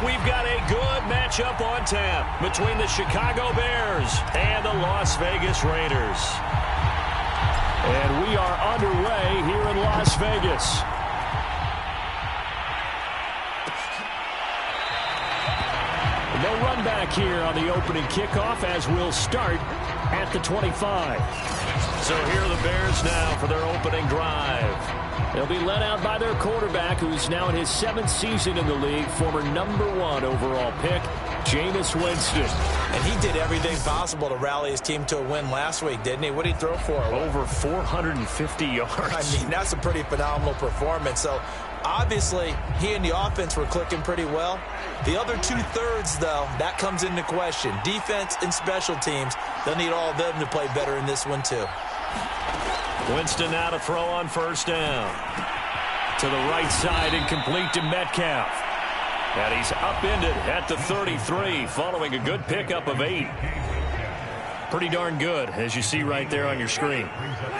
We've got a good matchup on tap between the Chicago Bears and the Las Vegas Raiders. And we are underway here in Las Vegas. No run back here on the opening kickoff as we'll start at the 25. So here are the Bears now for their opening drive. They'll be led out by their quarterback, who's now in his 7th season in the league, former #1 overall pick, Jameis Winston. And he did everything possible to rally his team to a win last week, didn't he? What did he throw for? Over 450 yards. I mean, that's a pretty phenomenal performance. So, obviously, he and the offense were clicking pretty well. The other 2/3, though, that comes into question. Defense and special teams, they'll need all of them to play better in this one, too. Winston now to throw on first down. To the right side, incomplete to Metcalf. And he's upended at the 33 following a good pickup of 8. Pretty darn good, as you see right there on your screen.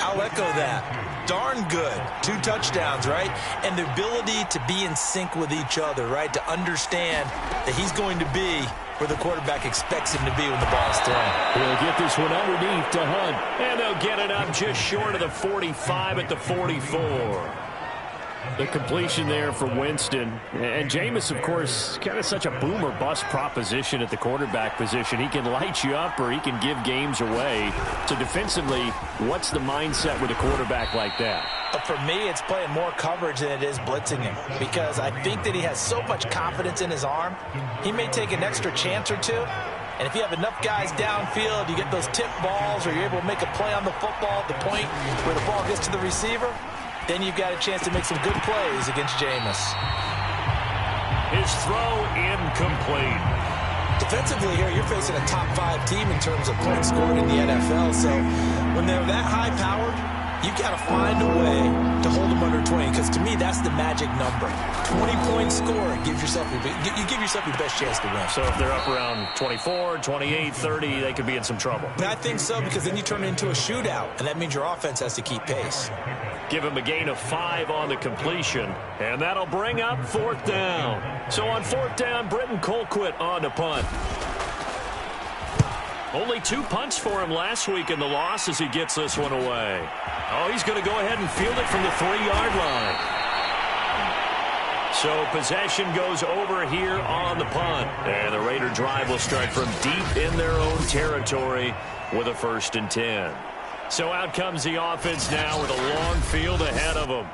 I'll echo that. Darn good. 2 touchdowns, right? And the ability to be in sync with each other, right? To understand that he's going to be where the quarterback expects him to be when the ball is thrown. He'll get this one underneath to Hunt. And they'll get it up just short of the 45 at the 44. The completion there for Winston. And Jameis, of course, kind of such a boom or bust proposition at the quarterback position. He can light you up or he can give games away. So defensively, what's the mindset with a quarterback like that? For me, it's playing more coverage than it is blitzing him, because I think that he has so much confidence in his arm. He may take an extra chance or two, and if you have enough guys downfield, you get those tip balls or you're able to make a play on the football at the point where the ball gets to the receiver, then you've got a chance to make some good plays against Jameis. His throw incomplete. Defensively here, you're facing a top 5 team in terms of points scored in the NFL, so when they're that high-powered, you've got to find a way to hold them under 20, because to me, that's the magic number. 20-point score, you give yourself your best chance to win. So if they're up around 24, 28, 30, they could be in some trouble. I think so, because then you turn it into a shootout, and that means your offense has to keep pace. Give him a gain of 5 on the completion, and that'll bring up 4th down. So on 4th down, Britton Colquitt on to punt. Only 2 punts for him last week in the loss as he gets this one away. Oh, he's going to go ahead and field it from the 3-yard line. So possession goes over here on the punt. And the Raider drive will start from deep in their own territory with a 1st and 10. So out comes the offense now with a long field ahead of them.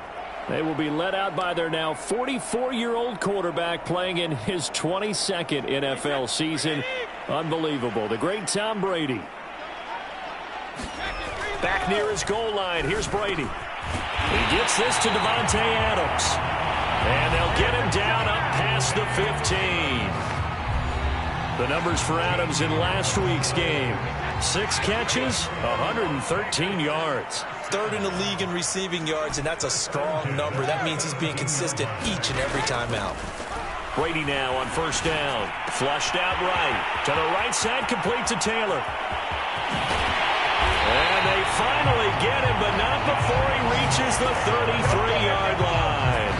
They will be led out by their now 44-year-old quarterback playing in his 22nd NFL season. Unbelievable. The great Tom Brady. Back near his goal line. Here's Brady. He gets this to Davante Adams. And they'll get him down up past the 15. The numbers for Adams in last week's game. 6 catches, 113 yards. 3rd in the league in receiving yards, and that's a strong number. That means he's being consistent each and every time out. Brady now on 1st down. Flushed out right. To the right side, complete to Taylor. And they finally get him, but not before he reaches the 33-yard line.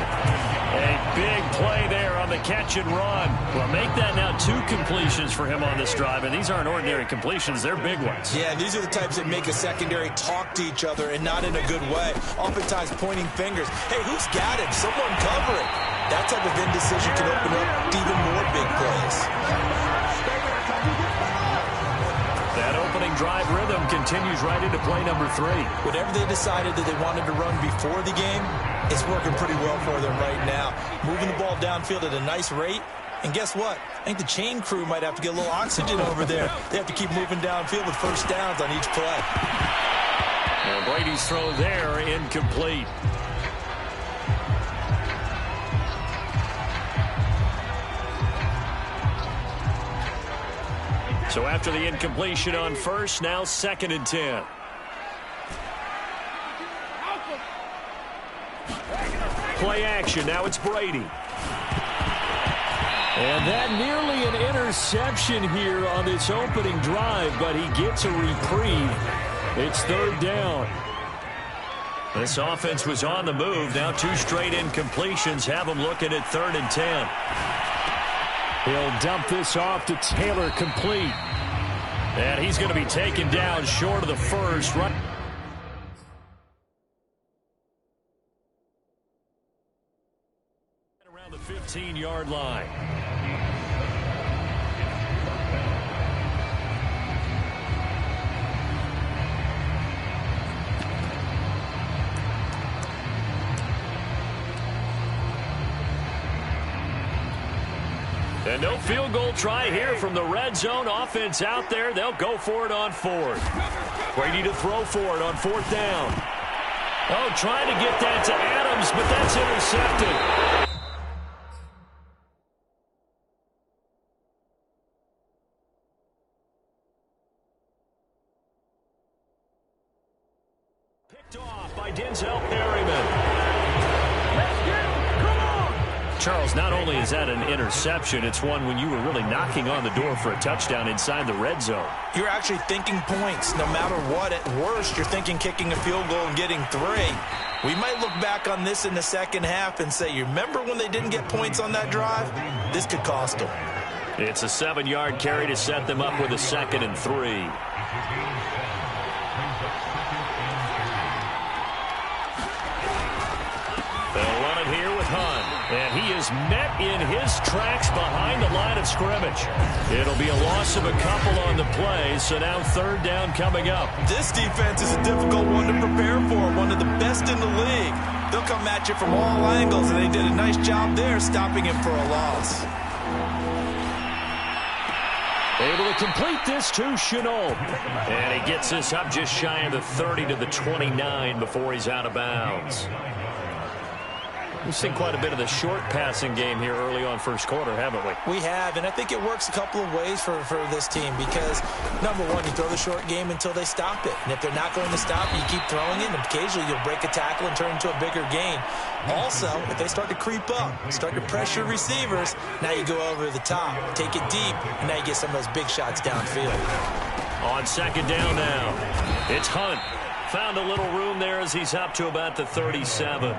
A big play there on the catch and run. Well, make that now 2 completions for him on this drive, and these aren't ordinary completions. They're big ones. Yeah, these are the types that make a secondary talk to each other, and not in a good way. Oftentimes pointing fingers. Hey, who's got him? Someone cover it. That type of indecision can open up even more big plays. That opening drive rhythm continues right into play number 3. Whatever they decided that they wanted to run before the game, it's working pretty well for them right now. Moving the ball downfield at a nice rate. And guess what? I think the chain crew might have to get a little oxygen over there. They have to keep moving downfield with 1st downs on each play. And Brady's throw there incomplete. So after the incompletion on 1st, now 2nd and 10. Play action. Now it's Brady. And that nearly an interception here on this opening drive, but he gets a reprieve. It's 3rd down. This offense was on the move. Now 2 straight incompletions have them looking at 3rd and 10. He'll dump this off to Taylor, complete. And he's going to be taken down short of the first. Right around the 15-yard line. And no field goal try here from the red zone. Offense out there. They'll go for it on fourth. Brady to throw for it on fourth down. Oh, trying to get that to Adams, but that's intercepted. Picked off by Denzel Perryman. Charles, not only is that an interception, it's one when you were really knocking on the door for a touchdown inside the red zone. You're actually thinking points. No matter what, at worst, you're thinking kicking a field goal and getting 3. We might look back on this in the second half and say, you remember when they didn't get points on that drive? This could cost them. It's a 7-yard carry to set them up with a 2nd and 3. They'll run it here with Hunt. And he is met in his tracks behind the line of scrimmage. It'll be a loss of a couple on the play, so now 3rd down coming up. This defense is a difficult one to prepare for, one of the best in the league. They'll come at you from all angles, and they did a nice job there stopping him for a loss. Able to complete this to Chenault. And he gets this up just shy of the 30 to the 29 before he's out of bounds. We've seen quite a bit of the short passing game here early on first quarter, haven't we? We have, and I think it works a couple of ways for this team because, number one, you throw the short game until they stop it. And if they're not going to stop it, you keep throwing it, and occasionally you'll break a tackle and turn it into a bigger gain. Also, if they start to creep up, start to pressure receivers, now you go over the top, take it deep, and now you get some of those big shots downfield. On 2nd down now, it's Hunt. Found a little room there as he's up to about the 37.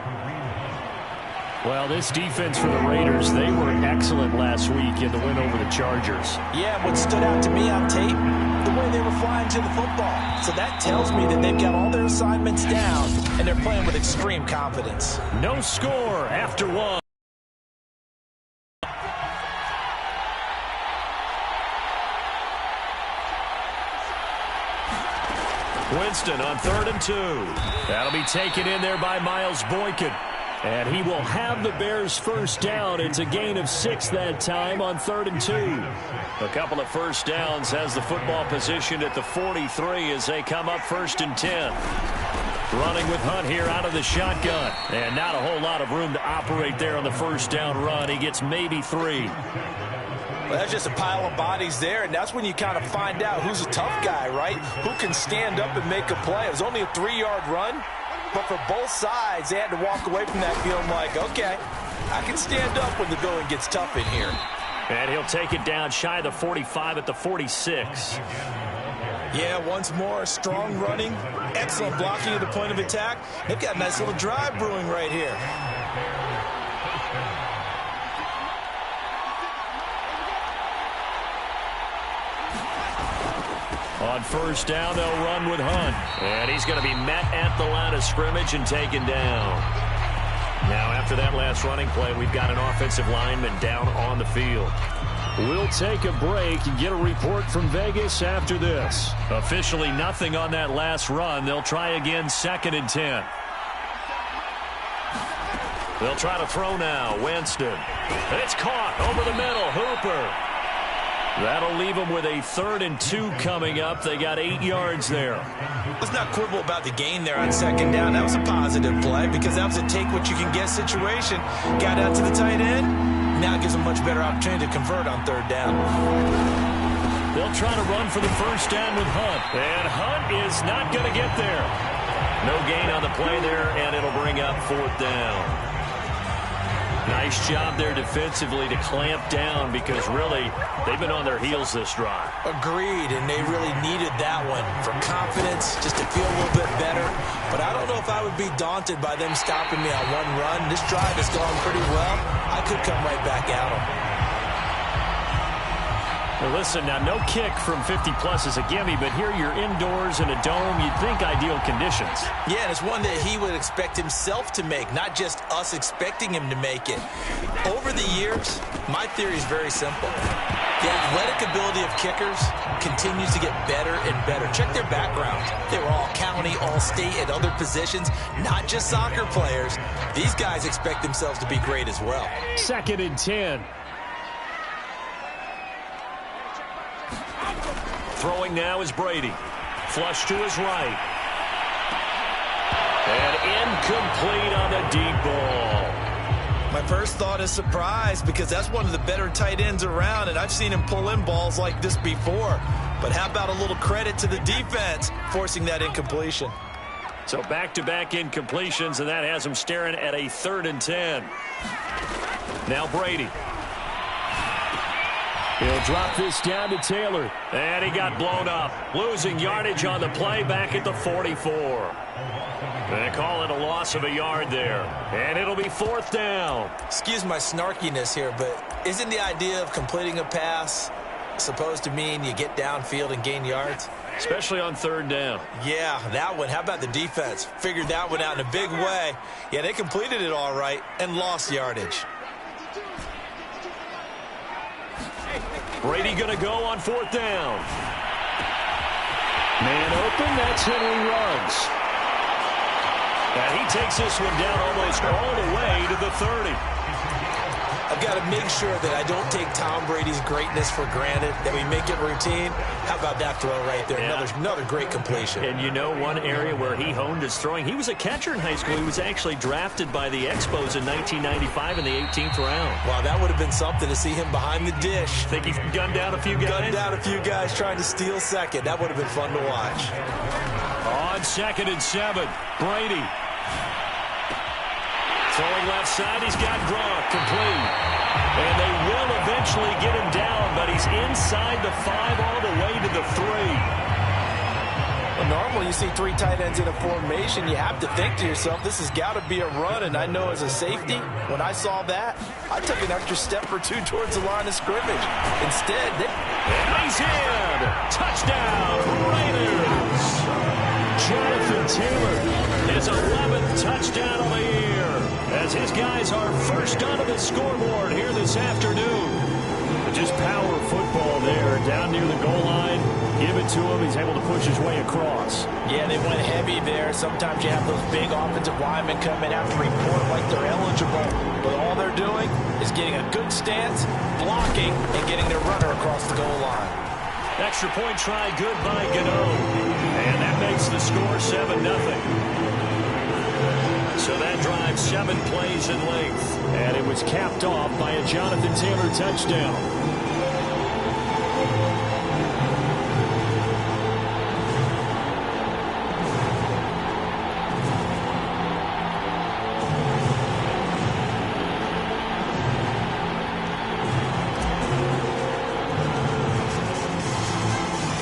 Well, this defense for the Raiders, they were excellent last week in the win over the Chargers. Yeah, what stood out to me on tape, the way they were flying to the football. So that tells me that they've got all their assignments down, and they're playing with extreme confidence. No score after 1. Winston on 3rd and 2. That'll be taken in there by Miles Boykin. And he will have the Bears' first down. It's a gain of 6 that time on 3rd and 2. A couple of first downs has the football positioned at the 43 as they come up 1st and 10. Running with Hunt here out of the shotgun. And not a whole lot of room to operate there on the first down run. He gets maybe 3. Well, that's just a pile of bodies there, and that's when you kind of find out who's a tough guy, right? Who can stand up and make a play. It was only a 3-yard run. But for both sides, they had to walk away from that feeling like, okay, I can stand up when the going gets tough in here. And he'll take it down shy of the 45 at the 46. Yeah, once more, strong running, excellent blocking at the point of attack. They've got a nice little drive brewing right here. On first down, they'll run with Hunt. And he's going to be met at the line of scrimmage and taken down. Now, after that last running play, we've got an offensive lineman down on the field. We'll take a break and get a report from Vegas after this. Officially nothing on that last run. They'll try again 2nd and 10. They'll try to throw now. Winston. It's caught over the middle. Hooper. That'll leave them with a 3rd and 2 coming up. They got 8 yards there. Let's not quibble about the gain there on 2nd down. That was a positive play because that was a take-what-you-can-get situation. Got out to the tight end. Now it gives them a much better opportunity to convert on 3rd down. They'll try to run for the first down with Hunt. And Hunt is not going to get there. No gain on the play there, and it'll bring up 4th down. Nice job there defensively to clamp down because really they've been on their heels this drive. Agreed, and they really needed that one for confidence, just to feel a little bit better. But I don't know if I would be daunted by them stopping me on one run. This drive has gone pretty well. I could come right back at them. Well, listen, now no kick from 50-plus is a gimme, but here you're indoors in a dome. You'd think ideal conditions. Yeah, and it's one that he would expect himself to make, not just us expecting him to make it. Over the years, my theory is very simple. The athletic ability of kickers continues to get better and better. Check their backgrounds. They were all county, all state, at other positions, not just soccer players. These guys expect themselves to be great as well. 2nd and 10. Throwing now is Brady. Flush to his right. And incomplete on the deep ball. My first thought is surprise because that's one of the better tight ends around, and I've seen him pull in balls like this before. But how about a little credit to the defense forcing that incompletion? So back-to-back incompletions, and that has him staring at a 3rd and 10. Now Brady. He'll drop this down to Taylor. And he got blown up. Losing yardage on the play back at the 44. They call it a loss of a yard there. And it'll be 4th down. Excuse my snarkiness here, but isn't the idea of completing a pass supposed to mean you get downfield and gain yards? Especially on 3rd down. Yeah, that one. How about the defense? Figured that one out in a big way. Yeah, they completed it all right and lost yardage. Brady going to go on 4th down. Man open, that's Henry Ruggs. And he takes this one down almost all the way to the 30. I've got to make sure that I don't take Tom Brady's greatness for granted, that we make it routine. How about that throw right there? Yeah. Another great completion. And you know one area where he honed his throwing, he was a catcher in high school. He was actually drafted by the Expos in 1995 in the 18th round. Wow, that would have been something to see him behind the dish. Think he gunned down a few guys? Gunned down a few guys trying to steal second. That would have been fun to watch. On 2nd and 7, Brady. Throwing left side, he's got Gronk complete. And they will eventually get him down, but he's inside the 5 all the way to the 3. Well, normally you see 3 tight ends in a formation. You have to think to yourself, this has got to be a run. And I know as a safety, when I saw that, I took an extra step or 2 towards the line of scrimmage. Instead, he's in. Touchdown, Raiders. Jonathan Taylor, his 11th touchdown of the year, as his guys are first onto the scoreboard here this afternoon. Just power football there, down near the goal line. Give it to him. He's able to push his way across. Yeah, they went heavy there. Sometimes you have those big offensive linemen come in, have to report like they're eligible. But all they're doing is getting a good stance, blocking, and getting their runner across the goal line. Extra point try, good by Gano. And that makes the score 7-0. So that drive 7 plays in length. And it was capped off by a Jonathan Taylor touchdown.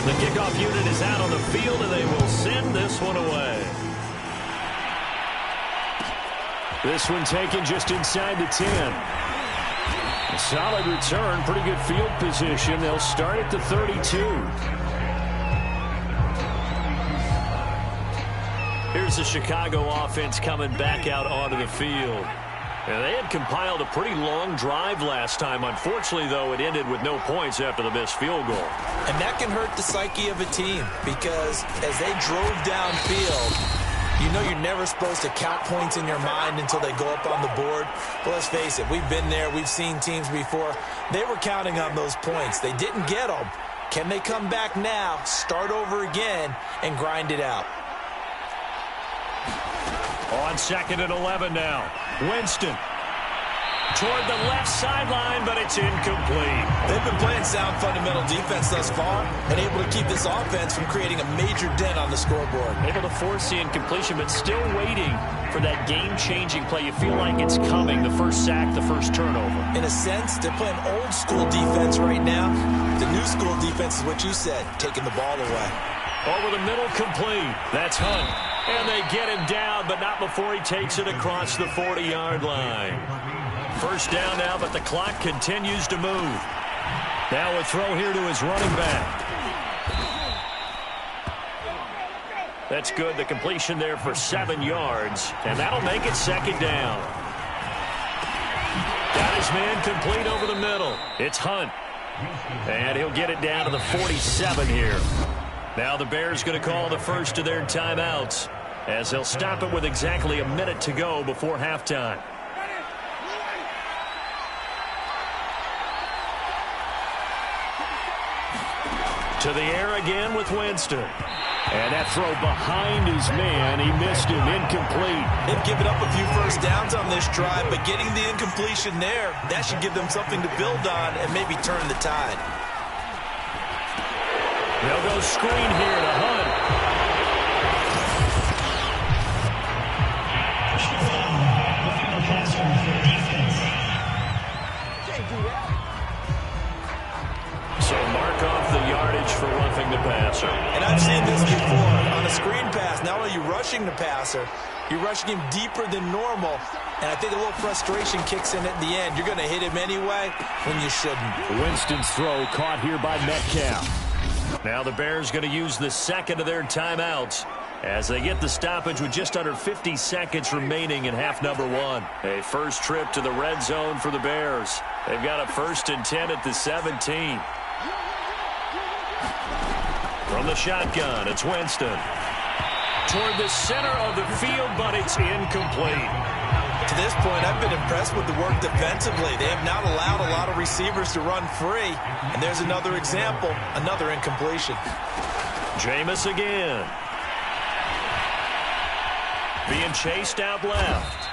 The kickoff unit is out on the field, and they will send this one away. This one taken just inside the 10. A solid return, pretty good field position. They'll start at the 32. Here's the Chicago offense coming back out onto the field. And they had compiled a pretty long drive last time. Unfortunately, though, it ended with no points after the missed field goal. And that can hurt the psyche of a team because as they drove downfield, you know you're never supposed to count points in your mind until they go up on the board. But let's face it, we've been there. We've seen teams before. They were counting on those points. They didn't get them. Can they come back now, start over again, and grind it out? On 2nd and 11 now. Winston toward the left sideline, but it's incomplete. They've been playing sound fundamental defense thus far and able to keep this offense from creating a major dent on the scoreboard. Able to force the incompletion, but still waiting for that game-changing play. You feel like it's coming, the first sack, the first turnover. In a sense, they're playing old-school defense right now. The new-school defense is what you said, taking the ball away. Over the middle, complete. That's Hunt. And they get him down, but not before he takes it across the 40-yard line. First down now, but the clock continues to move. Now a throw here to his running back. That's good. The completion there for 7 yards, and that'll make it second down. Got his man complete over the middle. It's Hunt, and he'll get it down to the 47 here. Now the Bears going to call the first of their timeouts, as they'll stop it with exactly a minute to go before halftime. To the air again with Winston. And that throw behind his man, he missed him, incomplete. They've given up a few first downs on this drive, but getting the incompletion there, that should give them something to build on and maybe turn the tide. They'll go screen here to Hunt. So mark off the yardage for roughing the passer. And I've seen this before. On a screen pass, not only are you rushing the passer, you're rushing him deeper than normal. And I think a little frustration kicks in at the end. You're going to hit him anyway when you shouldn't. Winston's throw caught here by Metcalf. Now the Bears going to use the second of their timeouts as they get the stoppage with just under 50 seconds remaining in half number 1. A first trip to the red zone for the Bears. They've got a 1st and 10 at the 17. From the shotgun, it's Winston. Toward the center of the field, but it's incomplete. To this point, I've been impressed with the work defensively. They have not allowed a lot of receivers to run free. And there's another example, another incompletion. Jameis again. Being chased out left.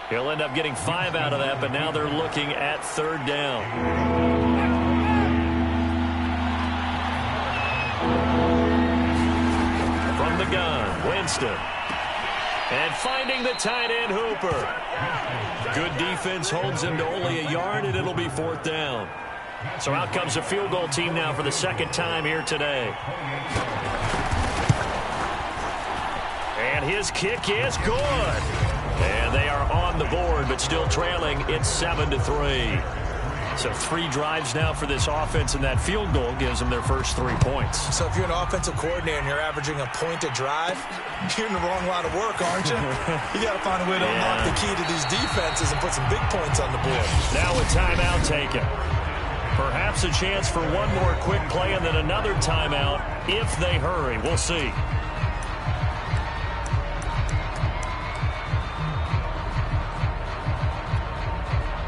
He'll end up getting 5 out of that, but now they're looking at 3rd down. From the gun, Winston. And finding the tight end, Hooper. Good defense holds him to only a yard, and it'll be 4th down. So out comes a field goal team now for the 2nd time here today. And his kick is good. And they are on the board, but still trailing. It's 7-3. So 3 drives now for this offense, and that field goal gives them their first 3 points. So if you're an offensive coordinator and you're averaging a point a drive, you're in the wrong line of work, aren't you? You got to find a way to unlock the key to these defenses and put some big points on the board. Now a timeout taken. Perhaps a chance for one more quick play and then another timeout if they hurry. We'll see.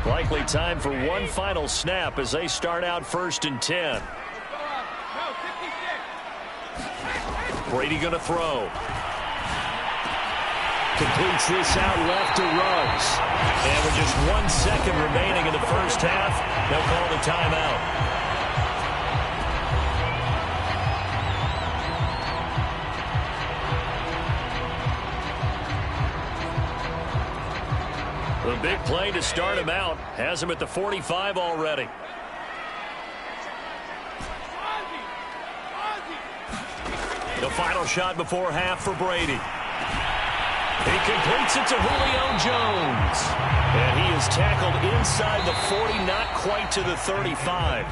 Likely time for one final snap as they start out 1st and 10. Brady going to throw. Completes this out left to Ruggs. And with just 1 second remaining in the first half, they'll call the timeout. The big play to start him out has him at the 45 already. The final shot before half for Brady. He completes it to Julio Jones. And he is tackled inside the 40, not quite to the 35.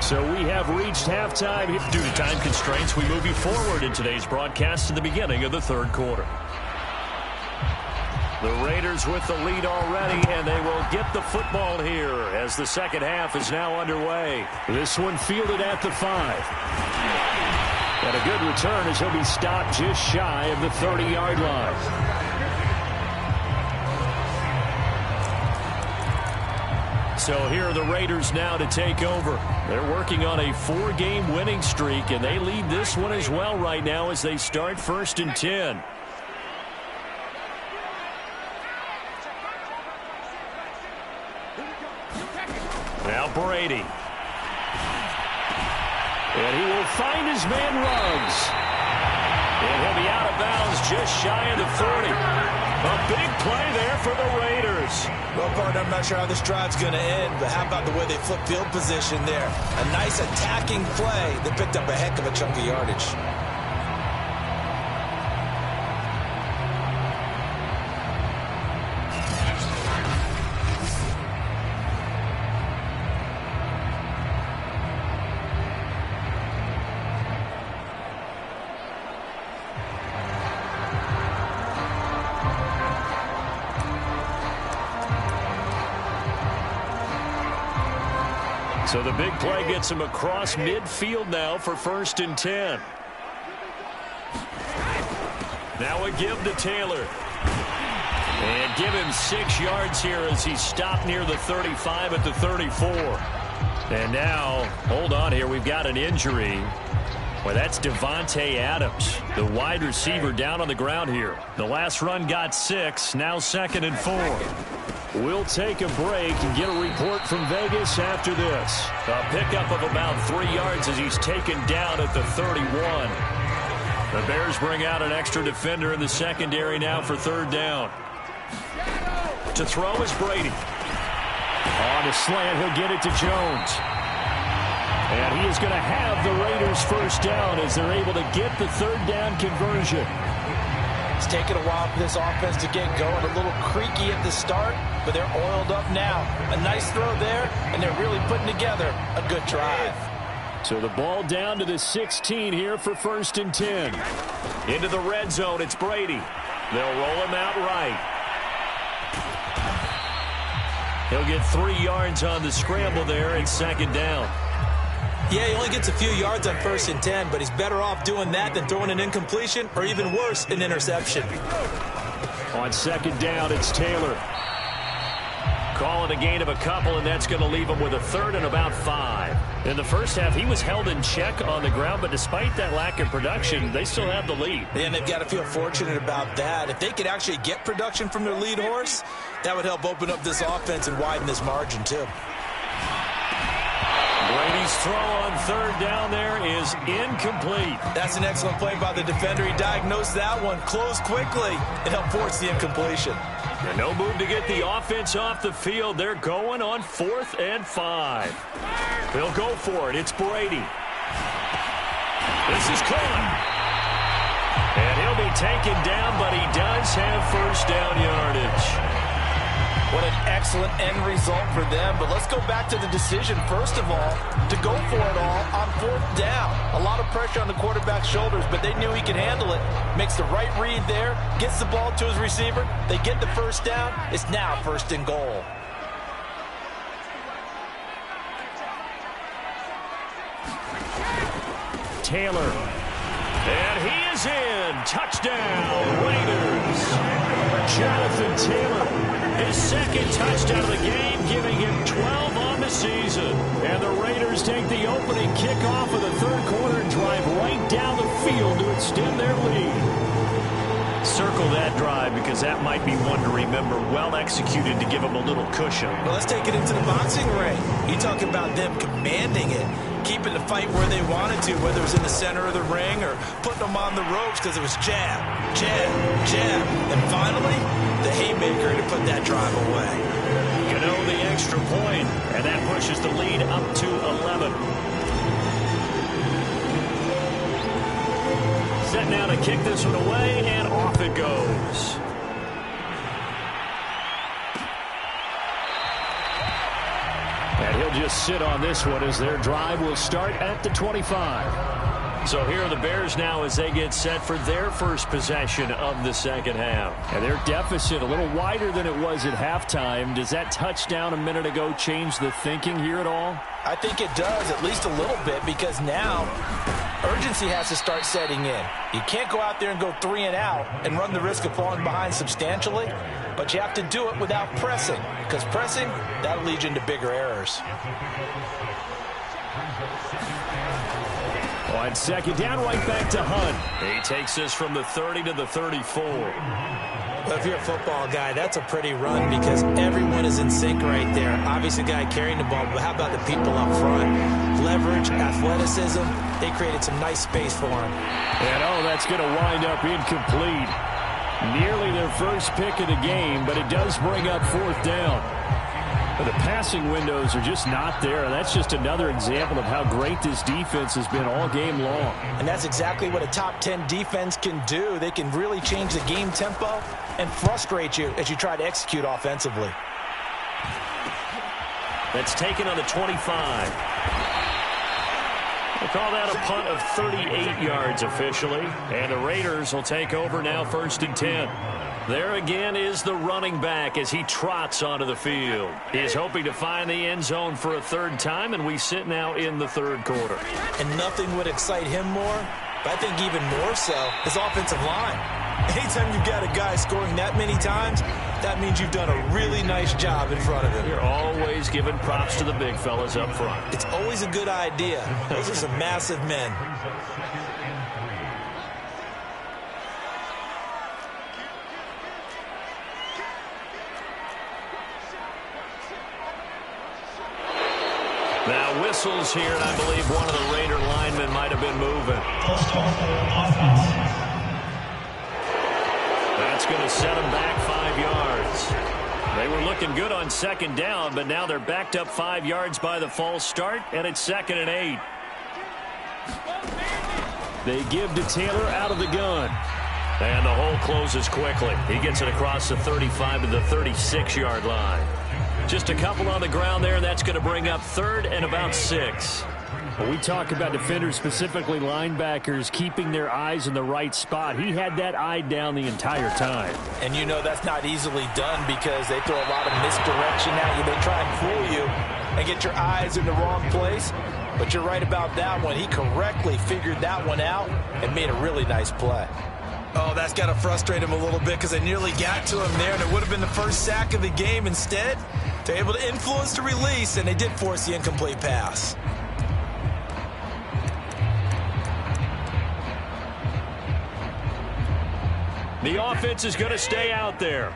So we have reached halftime. Due to time constraints, we move you forward in today's broadcast to the beginning of the 3rd quarter. The Raiders with the lead already, and they will get the football here as the 2nd half is now underway. This one fielded at the 5. And a good return as he'll be stopped just shy of the 30-yard line. So here are the Raiders now to take over. They're working on a 4-game winning streak, and they lead this one as well right now as they start 1st and 10. Now Brady. And he will find his man Ruggs. And he'll be out of bounds just shy of the 30. A big play there for the Raiders. Well, partner, I'm not sure how this drive's going to end, but how about the way they flip field position there? A nice attacking play that picked up a heck of a chunk of yardage. So the big play gets him across midfield now for 1st and 10. Now a give to Taylor. And give him 6 yards here as he stopped near the 35 at the 34. And now, hold on here, we've got an injury. Well, that's Devontae Adams, the wide receiver down on the ground here. The last run got 6, now 2nd and 4. We'll take a break and get a report from Vegas after this. A pickup of about 3 yards as he's taken down at the 31. The Bears bring out an extra defender in the secondary now for 3rd down. To throw is Brady. On a slant, he'll get it to Jones. And he is going to have the Raiders 1st down as they're able to get the 3rd down conversion. It's taken a while for this offense to get going. A little creaky at the start, but they're oiled up now. A nice throw there, and they're really putting together a good drive. So the ball down to the 16 here for 1st and 10. Into the red zone, it's Brady. They'll roll him out right. He'll get 3 yards on the scramble there and 2nd down. Yeah, he only gets a few yards on 1st and 10, but he's better off doing that than throwing an incompletion or even worse, an interception. On 2nd down, it's Taylor. Call it a gain of a couple, and that's going to leave him with a 3rd and about 5. In the first half, he was held in check on the ground, but despite that lack of production, they still have the lead. And they've got to feel fortunate about that. If they could actually get production from their lead horse, that would help open up this offense and widen this margin, too. Brady's throw on 3rd down there is incomplete. That's an excellent play by the defender. He diagnosed that one, closed quickly, and helped force the incompletion. And no move to get the offense off the field. They're going on 4th and 5. They'll go for it. It's Brady. This is caught. And he'll be taken down, but he does have 1st down yardage. What an excellent end result for them. But let's go back to the decision, first of all, to go for it all on 4th down. A lot of pressure on the quarterback's shoulders, but they knew he could handle it. Makes the right read there, gets the ball to his receiver. They get the 1st down. It's now 1st and goal. Taylor. And he is in. Touchdown, Raiders. Jonathan Taylor, his 2nd touchdown of the game, giving him 12 on the season. And the Raiders take the opening kickoff of the 3rd quarter and drive right down the field to extend their lead. Circle that drive because that might be one to remember. Well executed to give them a little cushion. Well, let's take it into the boxing ring. You talk about them commanding it, keeping the fight where they wanted to, whether it was in the center of the ring or putting them on the ropes because it was jab, jab, jab. And finally, the haymaker to put that drive away. Gano the extra point, and that pushes the lead up to 11. Set now to kick this one away, and off it goes. And he'll just sit on this one as their drive will start at the 25. So here are the Bears now as they get set for their first possession of the 2nd half. And their deficit a little wider than it was at halftime. Does that touchdown a minute ago change the thinking here at all? I think it does, at least a little bit, because now urgency has to start setting in. You can't go out there and go 3 and out and run the risk of falling behind substantially, but you have to do it without pressing, because pressing, that'll lead you into bigger errors. On 2nd down, right back to Hunt. He takes this from the 30 to the 34. Well, if you're a football guy, that's a pretty run because everyone is in sync right there. Obviously, the guy carrying the ball, but how about the people up front? Leverage, athleticism, they created some nice space for him. And, oh, that's going to wind up incomplete. Nearly their first pick of the game, but it does bring up 4th down. But the passing windows are just not there. That's just another example of how great this defense has been all game long. And that's exactly what a top 10 defense can do. They can really change the game tempo and frustrate you as you try to execute offensively. That's taken on the 25. We'll call that a punt of 38 yards officially. And the Raiders will take over now 1st and 10. There again is the running back as he trots onto the field. He is hoping to find the end zone for a third time, and we sit now in the third quarter. And nothing would excite him more, but I think even more so, his offensive line. Anytime you've got a guy scoring that many times, that means you've done a really nice job in front of him. You're always giving props to the big fellas up front. It's always a good idea. Those are some massive men. Now whistles here, and I believe one of the Raider linemen might have been moving. That's going to set them back 5 yards. They were looking good on second down, but now they're backed up 5 yards by the false start, and it's 2nd and 8. They give to Taylor out of the gun. And the hole closes quickly. He gets it across the 35 to the 36-yard line. Just a couple on the ground there. That's going to bring up 3rd and about 6. Well, we talk about defenders, specifically linebackers, keeping their eyes in the right spot. He had that eye down the entire time. And you know that's not easily done because they throw a lot of misdirection at you. They try and fool you and get your eyes in the wrong place. But you're right about that one. He correctly figured that one out and made a really nice play. Oh, that's got to frustrate him a little bit because they nearly got to him there, and it would have been the first sack of the game. Instead, they're able to influence the release, and they did force the incomplete pass. The offense is going to stay out there.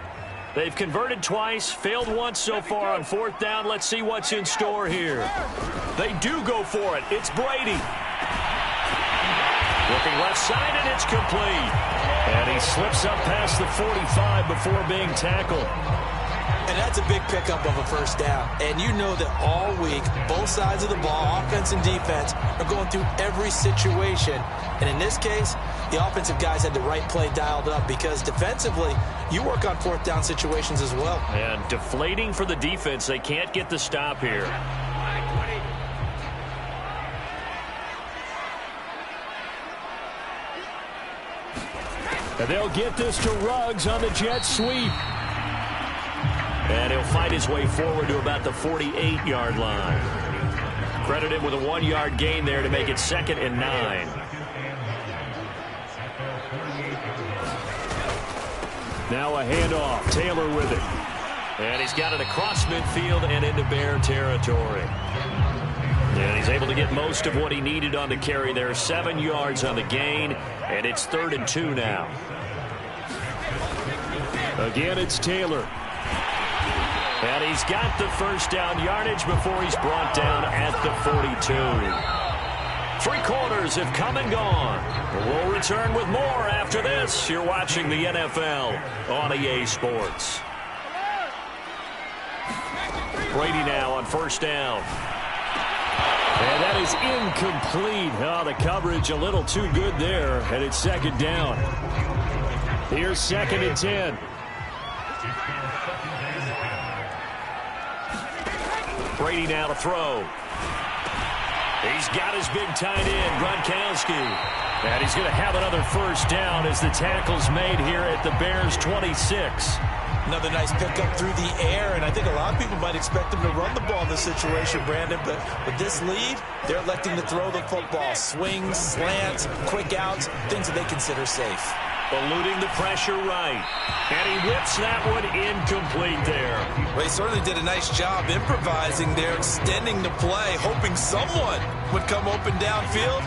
They've converted twice, failed once so far on 4th down. Let's see what's in store here. They do go for it. It's Brady. Looking left side, and it's complete. And he slips up past the 45 before being tackled. And that's a big pickup of a first down. And you know that all week, both sides of the ball, offense and defense, are going through every situation. And in this case, the offensive guys had the right play dialed up because defensively, you work on 4th down situations as well. And deflating for the defense. They can't get the stop here. And they'll get this to Ruggs on the jet sweep. And he'll fight his way forward to about the 48-yard line. Credit him with a 1-yard gain there to make it 2nd and 9. Now a handoff. Taylor with it. And he's got it across midfield and into Bear territory. And he's able to get most of what he needed on the carry there. 7 yards on the gain, and it's 3rd and 2 now. Again, it's Taylor. And he's got the first down yardage before he's brought down at the 42. 3 quarters have come and gone. We'll return with more after this. You're watching the NFL on EA Sports. Brady now on 1st down. And that is incomplete. Oh, the coverage a little too good there, and it's 2nd down. Here's 2nd and 10. Brady now to throw. He's got his big tight end, Gronkowski. And he's going to have another first down as the tackle's made here at the Bears' 26. Another nice pickup through the air, and I think a lot of people might expect them to run the ball in this situation, Brandon, but with this lead, they're electing to throw the football. Swings, slants, quick outs, things that they consider safe. Eluding the pressure right. And he whips that one incomplete there. Well, he certainly did a nice job improvising there, extending the play, hoping someone would come open downfield,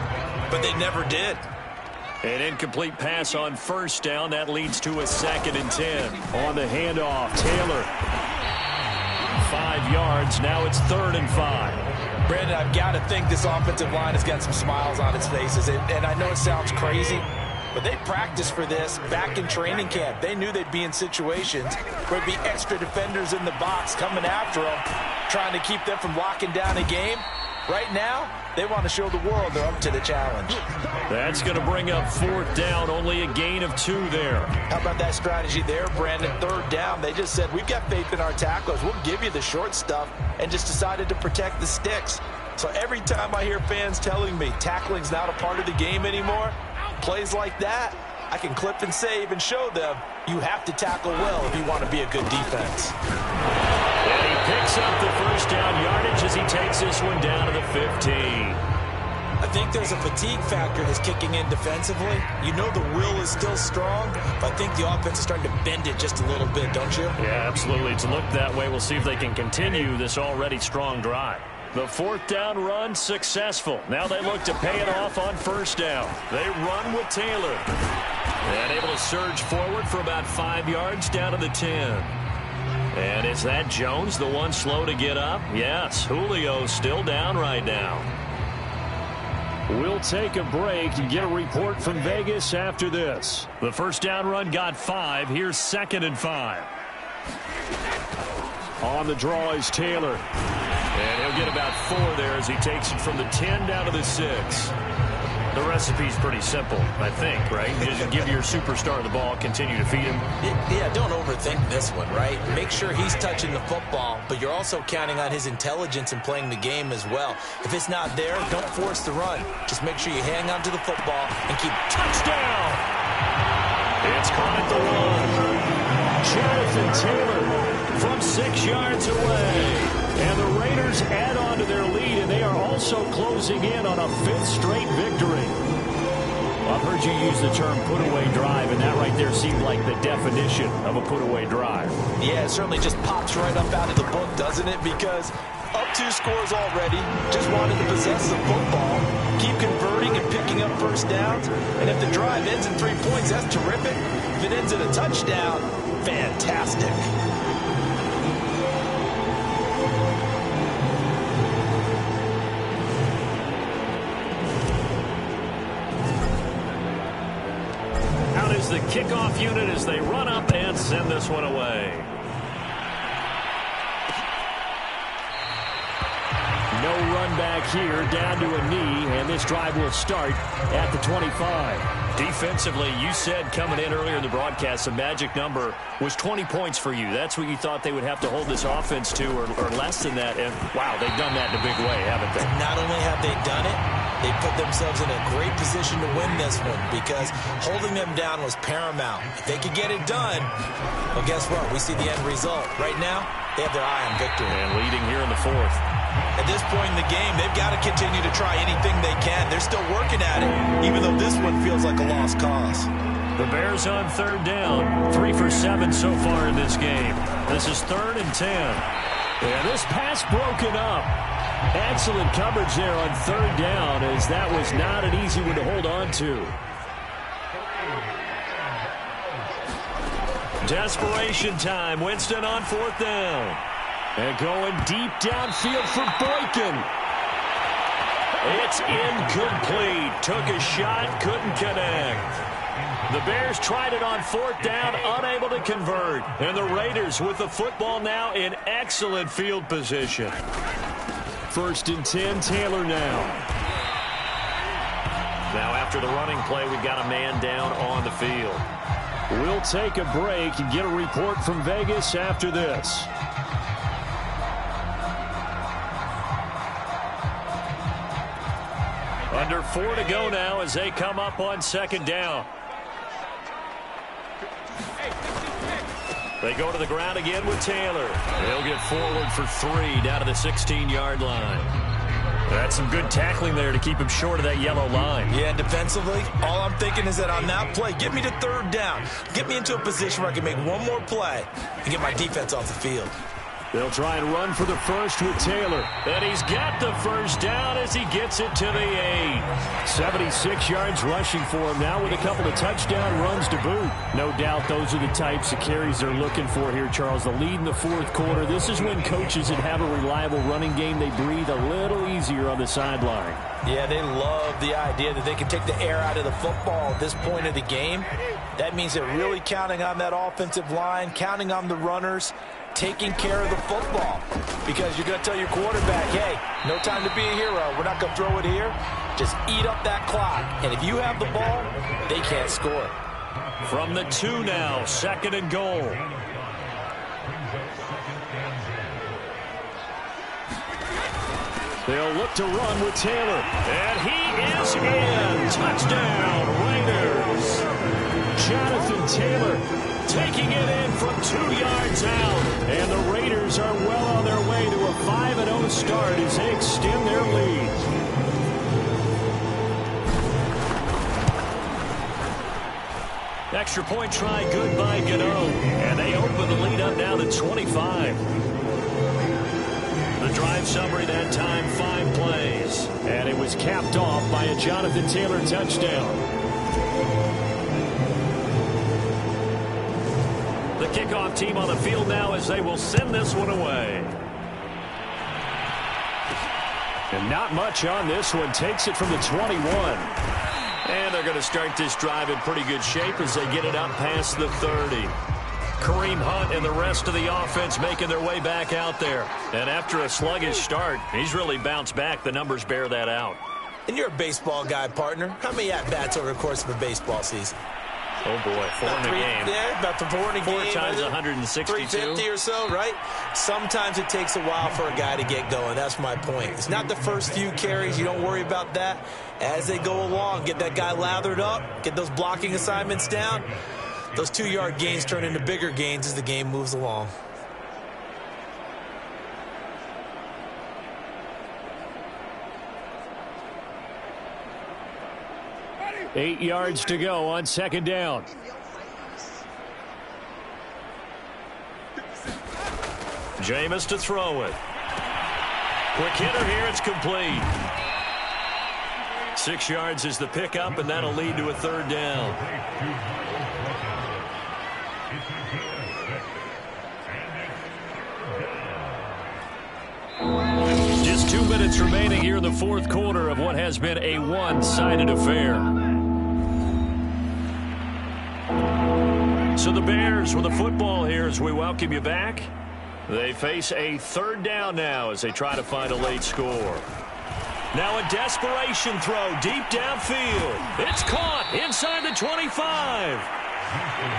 but they never did. An incomplete pass on first down. That leads to a 2nd and 10. On the handoff, Taylor. 5 yards. Now it's 3rd and 5. Brandon, I've got to think this offensive line has got some smiles on its faces. And I know it sounds crazy, but they practiced for this back in training camp. They knew they'd be in situations where there'd be extra defenders in the box coming after them, trying to keep them from locking down a game. Right now, they want to show the world they're up to the challenge. That's going to bring up 4th down. Only a gain of 2 there. How about that strategy there, Brandon? 3rd down. They just said, we've got faith in our tacklers. We'll give you the short stuff, and just decided to protect the sticks. So every time I hear fans telling me tackling's not a part of the game anymore, plays like that, I can clip and save and show them you have to tackle well if you want to be a good defense. And he picks up the first down yardage as he takes this one down to the 15. I think there's a fatigue factor that's kicking in defensively. You know the will is still strong, but I think the offense is starting to bend it just a little bit, don't you? Yeah, absolutely. It's looked that way. We'll see if they can continue this already strong drive. The fourth down run successful. Now they look to pay it off on first down. They run with Taylor. And able to surge forward for about 5 yards down to the 10. And is that Jones, the one slow to get up? Yes, Julio's still down right now. We'll take a break and get a report from Vegas after this. The first down run got 5. Here's 2nd and 5. On the draw is Taylor. And he'll get about 4 there as he takes it from the 10 down to the 6. The recipe's pretty simple, I think, right? Just give your superstar the ball, continue to feed him. Yeah, don't overthink this one, right? Make sure he's touching the football, but you're also counting on his intelligence in playing the game as well. If it's not there, don't force the run. Just make sure you hang on to the football and keep touchdown. It's caught at the 1. Jonathan Taylor from 6 yards away. And the Raiders add on to their lead, and they are also closing in on a 5th straight victory. I've heard you use the term put-away drive, and that right there seemed like the definition of a put-away drive. Yeah, it certainly just pops right up out of the book, doesn't it? Because up 2 scores already, just wanted to possess the football, keep converting and picking up first downs. And if the drive ends in 3 points, that's terrific. If it ends in a touchdown, fantastic. The kickoff unit as they run up and send this one away. No run back here, down to a knee, and this drive will start at the 25. Defensively, you said coming in earlier in the broadcast, the magic number was 20 points for you. That's what you thought they would have to hold this offense to, or less than that. And, wow, they've done that in a big way, haven't they? Not only have they done it, they put themselves in a great position to win this one because holding them down was paramount. If they could get it done, well, guess what? We see the end result. Right now, they have their eye on victory. And leading here in the 4th. At this point in the game, they've got to continue to try anything they can. They're still working at it, even though this one feels like a lost cause. The Bears on 3rd down. 3 for 7 so far in this game. This is 3rd and 10. And this pass broken up. Excellent coverage there on 3rd down, as that was not an easy one to hold on to. Desperation time. Winston on 4th down. And going deep downfield for Boykin. It's incomplete. Took a shot, couldn't connect. The Bears tried it on 4th down, unable to convert. And the Raiders with the football now in excellent field position. 1st and 10, Taylor now. Now after the running play, we've got a man down on the field. We'll take a break and get a report from Vegas after this. Under 4 to go now as they come up on 2nd down. They go to the ground again with Taylor. They'll get forward for 3 down to the 16-yard line. That's some good tackling there to keep him short of that yellow line. Yeah, defensively, all I'm thinking is that on that play, get me to 3rd down. Get me into a position where I can make one more play and get my defense off the field. They'll try and run for the 1st with Taylor. And he's got the first down as he gets it to the 8. 76 yards rushing for him now with a couple of touchdown runs to boot. No doubt those are the types of carries they're looking for here, Charles. The lead in the 4th quarter. This is when coaches that have a reliable running game, they breathe a little easier on the sideline. Yeah, they love the idea that they can take the air out of the football at this point of the game. That means they're really counting on that offensive line, counting on the runners, taking care of the football. Because you're going to tell your quarterback, hey, no time to be a hero. We're not going to throw it here. Just eat up that clock. And if you have the ball, they can't score. From the 2 now, 2nd and goal. They'll look to run with Taylor. And he is in. Touchdown, Raiders. Jonathan Taylor taking it in from 2 yards out. And the Raiders are well on their way to a 5-0 start as they extend their lead. Extra point try good by Gano. And they open the lead up now to 25. The drive summary that time, 5 plays. And it was capped off by a Jonathan Taylor touchdown. The kickoff team on the field now as they will send this one away. And not much on this one. Takes it from the 21. And they're going to start this drive in pretty good shape as they get it up past the 30. Kareem Hunt and the rest of the offense making their way back out there. And after a sluggish start, he's really bounced back. The numbers bear that out. And you're a baseball guy, partner. How many at-bats over the course of a baseball season? Oh, boy, 4 in a game. Yeah, about the 4 in a game. 4 times 162. 350 or so, right? Sometimes it takes a while for a guy to get going. That's my point. It's not the first few carries. You don't worry about that. As they go along, get that guy lathered up, get those blocking assignments down. Those 2-yard gains turn into bigger gains as the game moves along. Eight yards to go on second down. Jameis to throw it. Quick hitter here. It's complete. 6 yards is the pickup, and that'll lead to a 3rd down. Just 2 minutes remaining here in the 4th quarter of what has been a one-sided affair. So the Bears with the football here as we welcome you back. They face a 3rd down now as they try to find a late score. Now a desperation throw deep downfield. It's caught inside the 25.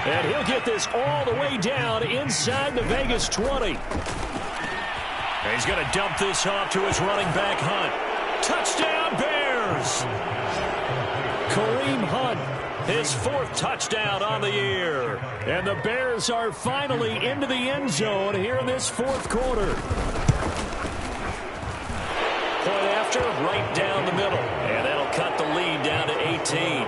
And he'll get this all the way down inside the Vegas 20. And he's going to dump this off to his running back, Hunt. Touchdown, Bears! Kareem Hunt, his 4th touchdown on the year. And the Bears are finally into the end zone here in this 4th quarter. Point after, right down the middle. And that'll cut the lead down to 18.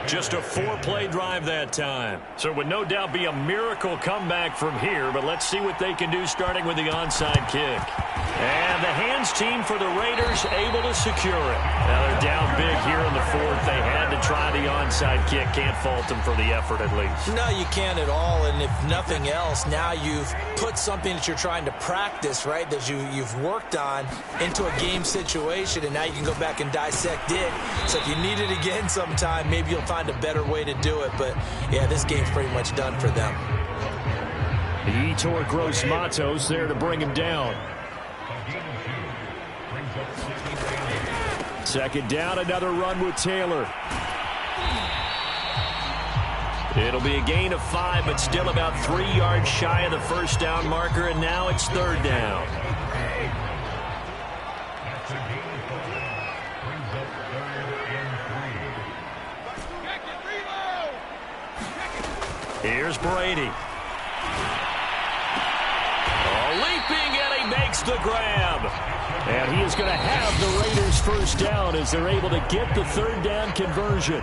Just a 4-play drive that time. So it would no doubt be a miracle comeback from here, but let's see what they can do starting with the onside kick. And the hands team for the Raiders able to secure it. Now they're down big here in the 4th. They had to try the onside kick. Can't fault them for the effort at least. No, you can't at all. And if nothing else, now you've put something that you're trying to practice, right, that you've worked on into a game situation, and now you can go back and dissect it. So if you need it again sometime, maybe you'll find a better way to do it. But, yeah, this game's pretty much done for them. Yetur Gross-Matos there to bring him down. 2nd down, another run with Taylor. It'll be a gain of 5, but still about 3 yards shy of the 1st down marker, and now it's 3rd down. Here's Brady. Leaping, and he makes the grab. And he is going to have the Raiders 1st down as they're able to get the 3rd down conversion.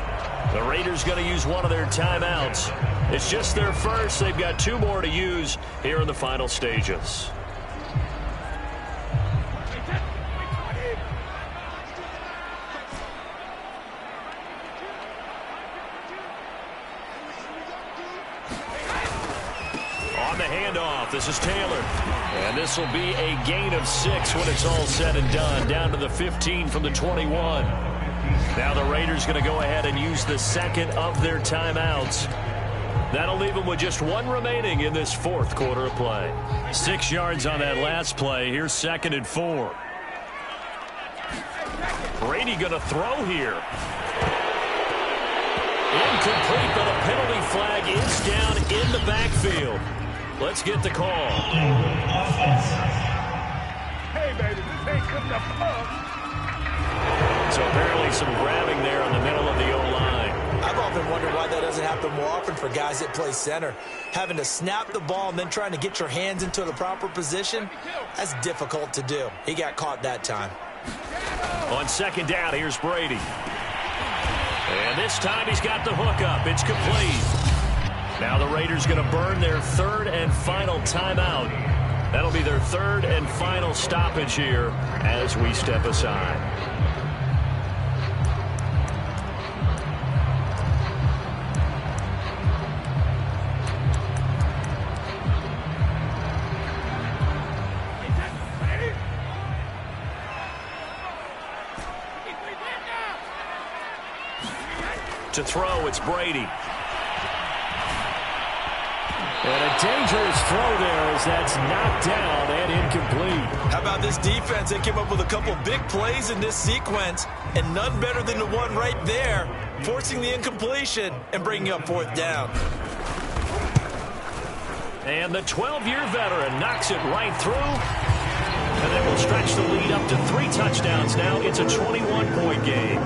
The Raiders going to use one of their timeouts. It's just their first. They've got 2 more to use here in the final stages. On the handoff, this is Taylor. And this will be a gain of 6 when it's all said and done. Down to the 15 from the 21. Now the Raiders going to go ahead and use the 2nd of their timeouts. That'll leave them with just 1 remaining in this 4th quarter of play. 6 yards on that last play. Here's 2nd and 4. Brady going to throw here. Incomplete, but a penalty flag is down in the backfield. Let's get the call. Hey, baby, this ain't good enough. So apparently some grabbing there in the middle of the O-line. I've often wondered why that doesn't happen more often for guys that play center. Having to snap the ball and then trying to get your hands into the proper position, that's difficult to do. He got caught that time. On second down, here's Brady. And this time he's got the hook up. It's complete. Now the Raiders going to burn their third and final timeout. That'll be their third and final stoppage here as we step aside. To throw, it's Brady. And a dangerous throw there as that's knocked down and incomplete. How about this defense? They came up with a couple big plays in this sequence, and none better than the one right there, forcing the incompletion and bringing up fourth down. And the 12-year veteran knocks it right through. And then we'll stretch the lead up to 3 touchdowns now. It's a 21-point game.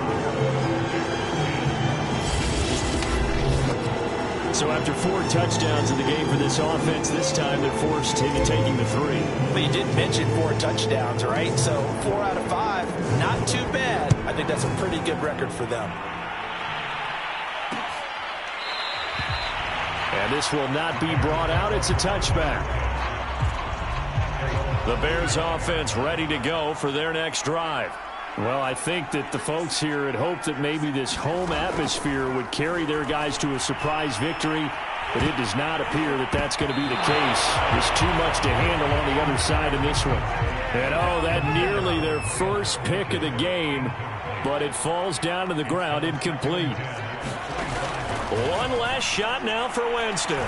So after 4 touchdowns in the game for this offense, this time they're forced into taking the 3. But you did mention 4 touchdowns, right? So 4 out of 5, not too bad. I think that's a pretty good record for them. And this will not be brought out. It's a touchback. The Bears offense ready to go for their next drive. Well, I think that the folks here had hoped that maybe this home atmosphere would carry their guys to a surprise victory, but it does not appear that that's going to be the case. There's too much to handle on the other side in this one. And, oh, that nearly their first pick of the game, but it falls down to the ground incomplete. One last shot now for Winston.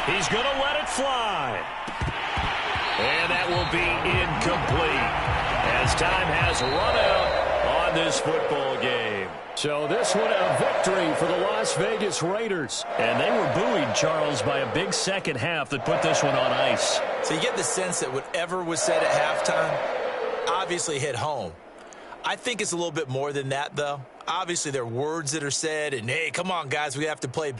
He's going to let it fly. And that will be incomplete as time has run out on this football game. So this one a victory for the Las Vegas Raiders. And they were buoyed, Charles, by a big second half that put this one on ice. So you get the sense that whatever was said at halftime obviously hit home. I think it's a little bit more than that, though. Obviously, there are words that are said, and, hey, come on, guys, we have to play